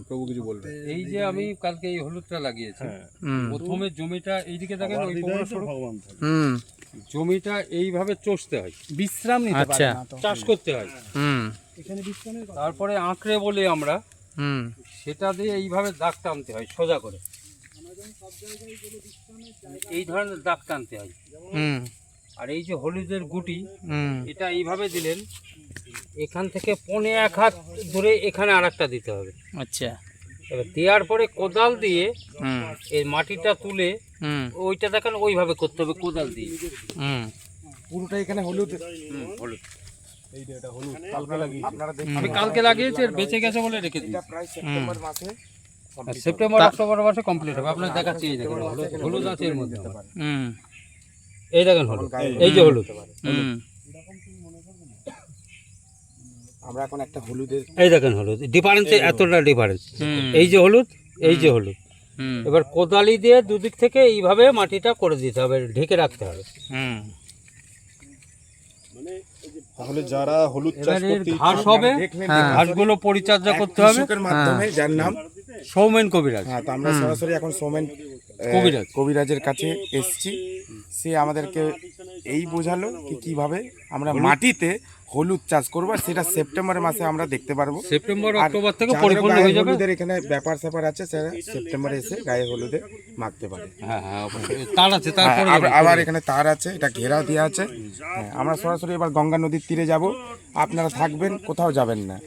প্রভু কিছু বলবে। এই যে আমি কালকে এই হলুদটা লাগিয়েছি, প্রথমে জমিটা এইদিকে দেখেন, ওই জমিটা এইভাবে চষতে হয়, বিশ্রাম নিতে পারে না তো, চাষ করতে হয়। এখানে বিশ্রামের কথা। তারপরে আঁকড়ে বলি আমরা, সেটা দিয়ে এইভাবে দাগ টানতে হয় সোজা করে, এই ধরনের দাগ টানতে হয়। আর এই যে হলুদের গুটি, এটা এইভাবে দিলেন, এখান থেকে 1.5 হাত ধরে এখানে আরেকটা দিতে হবে। আচ্ছা, এবার দেওয়ার পরে কোদাল দিয়ে এই মাটিটা তুলে, ওইটা দেখেন ওইভাবে করতে হবে কোদাল দিয়ে। পুরোটা এখানে হলুদ। হলুদ এই যে এটা হলুদ কালকে লাগিয়েছি, আপনারা দেখুন। আমি কালকে লাগিয়েছি, আর বেঁচে গেছে বলে রেখে দিই। এটা প্রায় সেপ্টেম্বর মাসে, সেপ্টেম্বর অক্টোবর মাসে কমপ্লিট হবে। আপনার দেখাচ্ছি, এই দেখেন হলুদ আছে এর মধ্যে। এই দেখেন হলুদ, এই যে হলুদ, আমরা এখন একটা হলুদের, এই দেখেন হলুদ, ডিফারেন্স এতটা ডিফারেন্স। এই যে হলুদ, এই যে হলুদ। এবার কোদালি দিয়ে দুদিক থেকে এইভাবে মাটিটা করে দিতে হবে, ঢেকে রাখতে হবে। তাহলে যারা হলুদ চাষ করতে ঘাস হবে, ঘাসগুলো পরিচর্যা করতে হবে কৃষকের মাধ্যমে, যার নাম সৌমেন কবিরাজ। হ্যাঁ, তো আমরা সরাসরি এখন সৌমেন কবিরাজের কাছে এসেছি। সে আমাদেরকে এই বোঝালো কিভাবে আমরা মাটিতে হলুদ চাষ করবো, আর সেটা সেপ্টেম্বর মাসে আমরা দেখতে পারবো। সেপ্টেম্বর অক্টোবর থেকে পরিপূর্ণ হয়ে যাবে। হলুদের এখানে ব্যাপার স্যাপার আছে, সেটা সেপ্টেম্বরে এসে গায়ে হলুদে মাখতে পারে। হ্যাঁ, তার আছে, তারপরে আবার এখানে তার আছে, এটা ঘেরাও দেওয়া আছে। হ্যাঁ, আমরা সরাসরি এবার গঙ্গা নদীর তীরে যাব, আপনারা থাকবেন, কোথাও যাবেন না।